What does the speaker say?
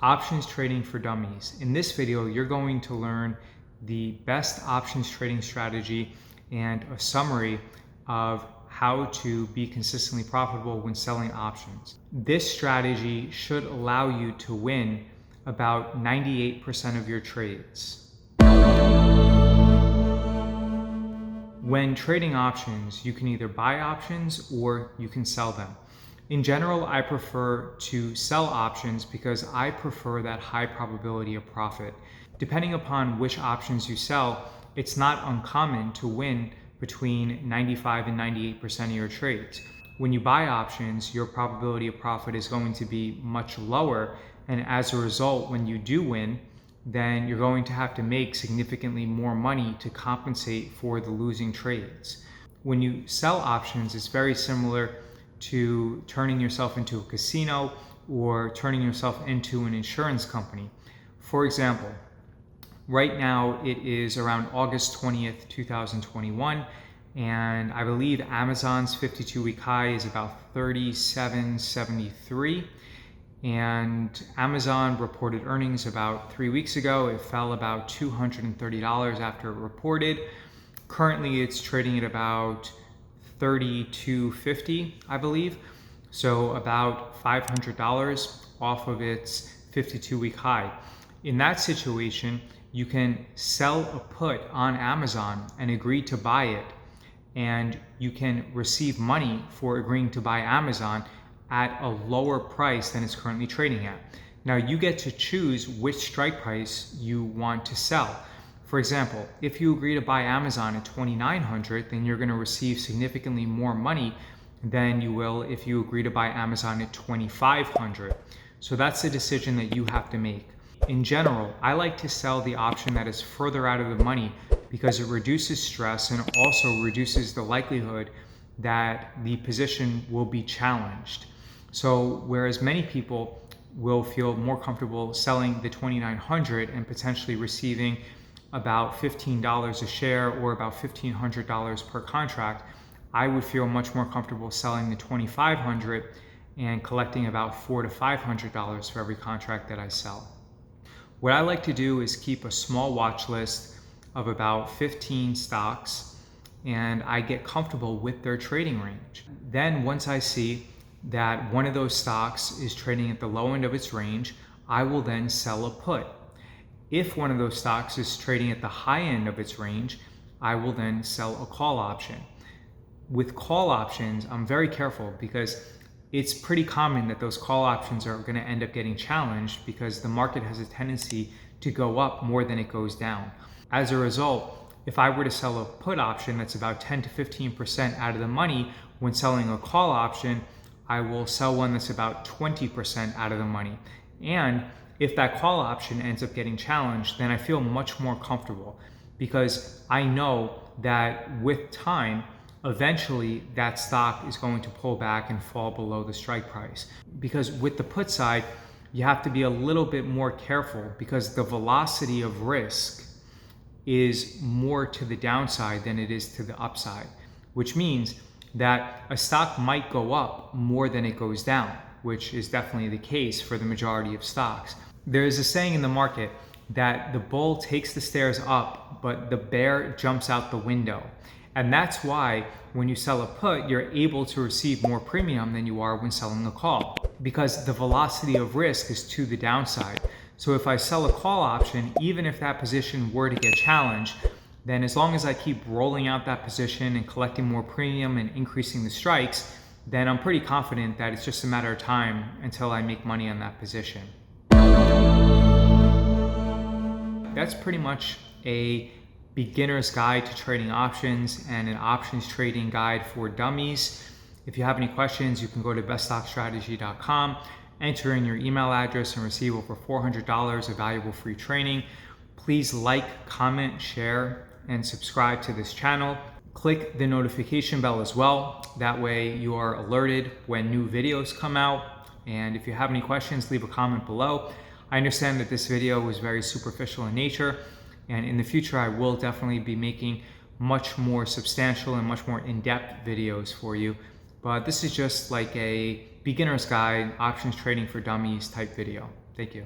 Options trading for dummies. In this video, you're going to learn the best options trading strategy and a summary of how to be consistently profitable when selling options. This strategy should allow you to win about 98% of your trades. When trading options, you can either buy options or you can sell them. In general, I prefer to sell options because I prefer that high probability of profit. Depending upon which options you sell, it's not uncommon to win between 95 and 98% of your trades. When you buy options, your probability of profit is going to be much lower, and as a result, when you do win, then you're going to have to make significantly more money to compensate for the losing trades. When you sell options, it's very similar to turning yourself into a casino or turning yourself into an insurance company. For example, right now it is around August 20th, 2021, and I believe Amazon's 52-week high is about 37.73. And Amazon reported earnings about 3 weeks ago. It fell about $230 after it reported. Currently, it's trading at about $32.50, I believe. So about $500 off of its 52-week high. In that situation, you can sell a put on Amazon and agree to buy it, and you can receive money for agreeing to buy Amazon at a lower price than it's currently trading at. Now you get to choose which strike price you want to sell. For example, if you agree to buy Amazon at $2,900, then you're going to receive significantly more money than you will if you agree to buy Amazon at $2,500. So that's the decision that you have to make. In general, I like to sell the option that is further out of the money because it reduces stress and also reduces the likelihood that the position will be challenged. So whereas many people will feel more comfortable selling the $2,900 and potentially receiving about $15 a share or about $1,500 per contract, I would feel much more comfortable selling the $2,500 and collecting about $400 to $500 for every contract that I sell. What I like to do is keep a small watch list of about 15 stocks, and I get comfortable with their trading range. Then once I see that one of those stocks is trading at the low end of its range, I will then sell a put. If one of those stocks is trading at the high end of its range, I will then sell a call option. With call options, I'm very careful because it's pretty common that those call options are going to end up getting challenged because the market has a tendency to go up more than it goes down. As a result, if I were to sell a put option that's about 10 to 15% out of the money when selling a call option, I will sell one that's about 20% out of the money. And if that call option ends up getting challenged, then I feel much more comfortable because I know that with time, eventually that stock is going to pull back and fall below the strike price. Because with the put side, you have to be a little bit more careful because the velocity of risk is more to the downside than it is to the upside, which means that a stock might go up more than it goes down, which is definitely the case for the majority of stocks. There is a saying in the market that the bull takes the stairs up, but the bear jumps out the window. And that's why when you sell a put, you're able to receive more premium than you are when selling a call, because the velocity of risk is to the downside. So if I sell a call option, even if that position were to get challenged, then as long as I keep rolling out that position and collecting more premium and increasing the strikes, then I'm pretty confident that it's just a matter of time until I make money on that position. That's pretty much a beginner's guide to trading options and an options trading guide for dummies. If you have any questions, you can go to beststockstrategy.com, enter in your email address, and receive over $400 of valuable free training. Please like, comment, share, and subscribe to this channel. Click the notification bell as well. That way you are alerted when new videos come out. And if you have any questions, leave a comment below. I understand that this video was very superficial in nature, and in the future I will definitely be making much more substantial and much more in-depth videos for you. But this is just like a beginner's guide, options trading for dummies type video. Thank you.